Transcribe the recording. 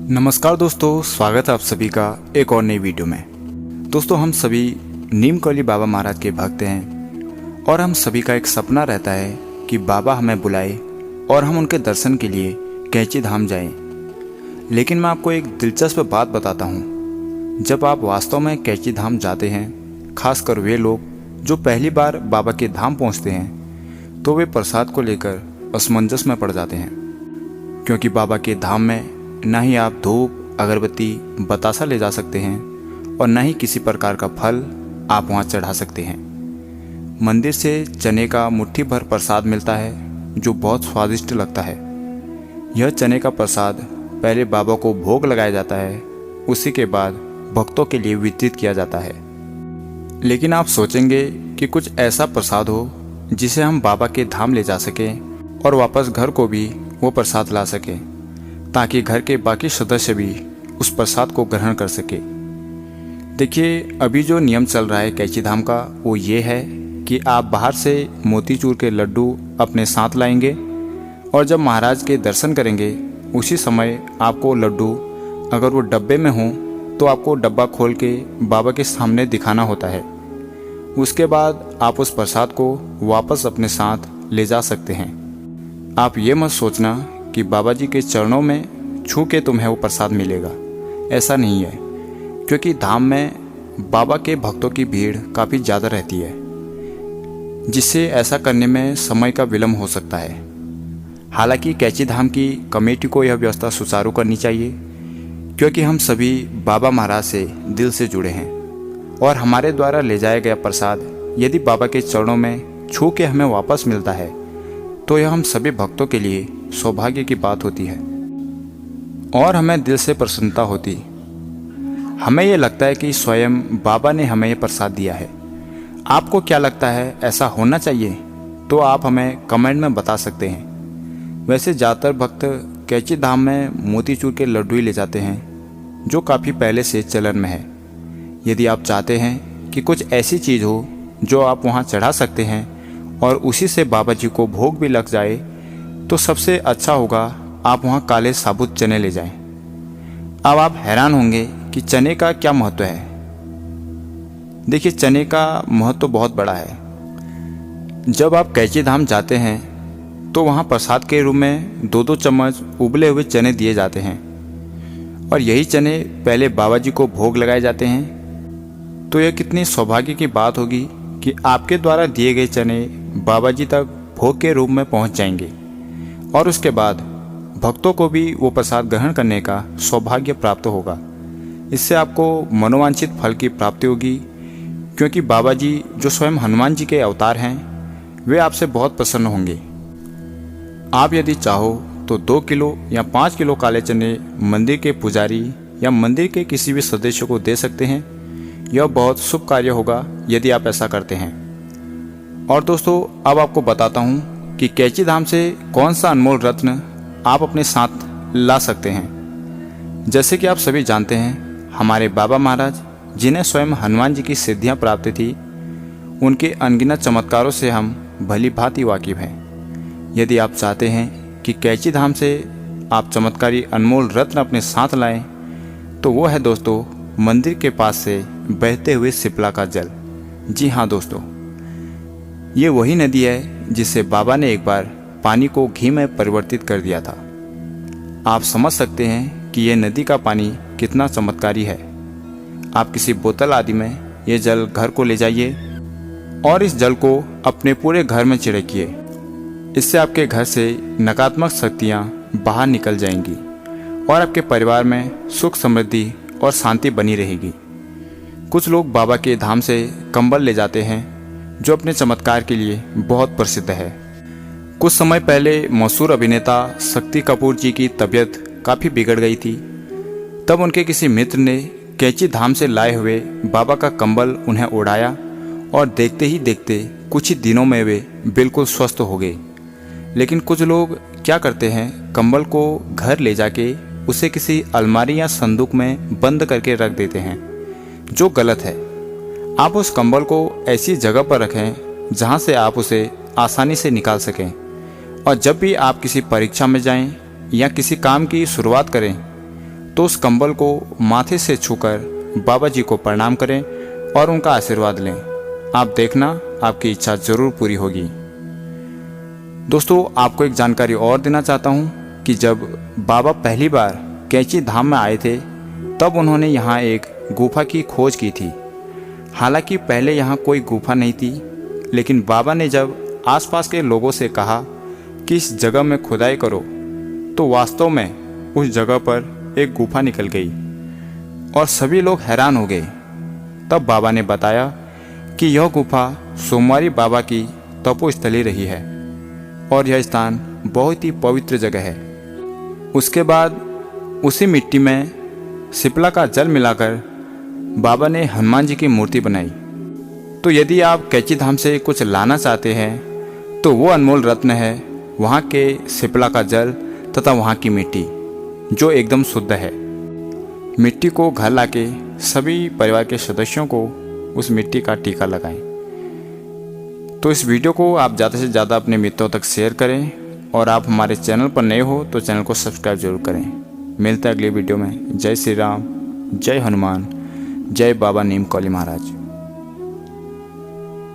नमस्कार दोस्तों, स्वागत है आप सभी का एक और नई वीडियो में। दोस्तों, हम सभी नीमकौली बाबा महाराज के भक्त हैं और हम सभी का एक सपना रहता है कि बाबा हमें बुलाए और हम उनके दर्शन के लिए कैंची धाम जाएं। लेकिन मैं आपको एक दिलचस्प बात बताता हूँ। जब आप वास्तव में कैंची धाम जाते हैं, खासकर वे लोग जो पहली बार बाबा के धाम पहुँचते हैं, तो वे प्रसाद को लेकर असमंजस में पड़ जाते हैं, क्योंकि बाबा के धाम में न ही आप धूप, अगरबत्ती, बतासा ले जा सकते हैं और न ही किसी प्रकार का फल आप वहाँ चढ़ा सकते हैं। मंदिर से चने का मुट्ठी भर प्रसाद मिलता है जो बहुत स्वादिष्ट लगता है। यह चने का प्रसाद पहले बाबा को भोग लगाया जाता है, उसी के बाद भक्तों के लिए वितरित किया जाता है। लेकिन आप सोचेंगे कि कुछ ऐसा प्रसाद हो जिसे हम बाबा के धाम ले जा सकें और वापस घर को भी वो प्रसाद ला सकें, ताकि घर के बाकी सदस्य भी उस प्रसाद को ग्रहण कर सके। देखिए, अभी जो नियम चल रहा है कैंची धाम का, वो ये है कि आप बाहर से मोतीचूर के लड्डू अपने साथ लाएंगे और जब महाराज के दर्शन करेंगे उसी समय आपको लड्डू, अगर वो डब्बे में हों तो आपको डब्बा खोल के बाबा के सामने दिखाना होता है। उसके बाद आप उस प्रसाद को वापस अपने साथ ले जा सकते हैं। आप ये मत सोचना कि बाबा जी के चरणों में छू के तुम्हें वो प्रसाद मिलेगा, ऐसा नहीं है, क्योंकि धाम में बाबा के भक्तों की भीड़ काफ़ी ज़्यादा रहती है, जिससे ऐसा करने में समय का विलम्ब हो सकता है। हालांकि कैंची धाम की कमेटी को यह व्यवस्था सुचारू करनी चाहिए, क्योंकि हम सभी बाबा महाराज से दिल से जुड़े हैं और हमारे द्वारा ले जाया गया प्रसाद यदि बाबा के चरणों में छू के हमें वापस मिलता है तो यह हम सभी भक्तों के लिए सौभाग्य की बात होती है और हमें दिल से प्रसन्नता होती। हमें यह लगता है कि स्वयं बाबा ने हमें यह प्रसाद दिया है। आपको क्या लगता है, ऐसा होना चाहिए? तो आप हमें कमेंट में बता सकते हैं। वैसे ज़्यादातर भक्त कैंची धाम में मोतीचूर के लड्डू ही ले जाते हैं, जो काफ़ी पहले से चलन में है। यदि आप चाहते हैं कि कुछ ऐसी चीज़ हो जो आप वहाँ चढ़ा सकते हैं और उसी से बाबा जी को भोग भी लग जाए, तो सबसे अच्छा होगा आप वहाँ काले साबुत चने ले जाएं। अब आप हैरान होंगे कि चने का क्या महत्व है। देखिए, चने का महत्व बहुत बड़ा है। जब आप कैंची धाम जाते हैं तो वहाँ प्रसाद के रूप में 2-2 चम्मच उबले हुए चने दिए जाते हैं और यही चने पहले बाबा जी को भोग लगाए जाते हैं। तो यह कितनी सौभाग्य की बात होगी कि आपके द्वारा दिए गए चने बाबा जी तक भोग के रूप में पहुंच जाएंगे और उसके बाद भक्तों को भी वो प्रसाद ग्रहण करने का सौभाग्य प्राप्त होगा। इससे आपको मनोवांछित फल की प्राप्ति होगी, क्योंकि बाबा जी जो स्वयं हनुमान जी के अवतार हैं, वे आपसे बहुत प्रसन्न होंगे। आप यदि चाहो तो 2 किलो या 5 किलो काले चने मंदिर के पुजारी या मंदिर के किसी भी सदस्य को दे सकते हैं। यह बहुत शुभ कार्य होगा यदि आप ऐसा करते हैं। और दोस्तों, अब आपको बताता हूँ कि कैंची धाम से कौन सा अनमोल रत्न आप अपने साथ ला सकते हैं। जैसे कि आप सभी जानते हैं, हमारे बाबा महाराज, जिन्हें स्वयं हनुमान जी की सिद्धियां प्राप्त थी, उनके अनगिनत चमत्कारों से हम भली भांति वाकिफ हैं। यदि आप चाहते हैं कि कैंची धाम से आप चमत्कारी अनमोल रत्न अपने साथ लाएं, तो वो है दोस्तों मंदिर के पास से बहते हुए सिपला का जल। जी हाँ दोस्तों, ये वही नदी है जिससे बाबा ने एक बार पानी को घी में परिवर्तित कर दिया था। आप समझ सकते हैं कि यह नदी का पानी कितना चमत्कारी है। आप किसी बोतल आदि में ये जल घर को ले जाइए और इस जल को अपने पूरे घर में छिड़किए। इससे आपके घर से नकारात्मक शक्तियाँ बाहर निकल जाएंगी और आपके परिवार में सुख, समृद्धि और शांति बनी रहेगी। कुछ लोग बाबा के धाम से कंबल ले जाते हैं, जो अपने चमत्कार के लिए बहुत प्रसिद्ध है। कुछ समय पहले मशहूर अभिनेता शक्ति कपूर जी की तबीयत काफ़ी बिगड़ गई थी। तब उनके किसी मित्र ने कैंची धाम से लाए हुए बाबा का कंबल उन्हें ओढ़ाया और देखते ही देखते कुछ ही दिनों में वे बिल्कुल स्वस्थ हो गए। लेकिन कुछ लोग क्या करते हैं, कंबल को घर ले जाके उसे किसी अलमारी या संदूक में बंद करके रख देते हैं, जो गलत है। आप उस कंबल को ऐसी जगह पर रखें जहां से आप उसे आसानी से निकाल सकें, और जब भी आप किसी परीक्षा में जाएं या किसी काम की शुरुआत करें तो उस कंबल को माथे से छूकर बाबा जी को प्रणाम करें और उनका आशीर्वाद लें। आप देखना आपकी इच्छा जरूर पूरी होगी। दोस्तों, आपको एक जानकारी और देना चाहता हूँ कि जब बाबा पहली बार कैंची धाम में आए थे तब उन्होंने यहाँ एक गुफा की खोज की थी। हालांकि पहले यहाँ कोई गुफा नहीं थी, लेकिन बाबा ने जब आसपास के लोगों से कहा कि इस जगह में खुदाई करो तो वास्तव में उस जगह पर एक गुफा निकल गई और सभी लोग हैरान हो गए। तब बाबा ने बताया कि यह गुफा सोमवारी बाबा की तपोस्थली रही है और यह स्थान बहुत ही पवित्र जगह है। उसके बाद उसी मिट्टी में सिपला का जल मिलाकर बाबा ने हनुमान जी की मूर्ति बनाई। तो यदि आप कैंची धाम से कुछ लाना चाहते हैं तो वो अनमोल रत्न है वहाँ के सिपला का जल तथा वहाँ की मिट्टी जो एकदम शुद्ध है। मिट्टी को घर लाके सभी परिवार के सदस्यों को उस मिट्टी का टीका लगाएं। तो इस वीडियो को आप ज़्यादा से ज़्यादा अपने मित्रों तक शेयर करें और आप हमारे चैनल पर नए हो तो चैनल को सब्सक्राइब जरूर करें। मिलते हैं अगली वीडियो में। जय श्री राम, जय हनुमान, जय बाबा नीम कौली महाराज।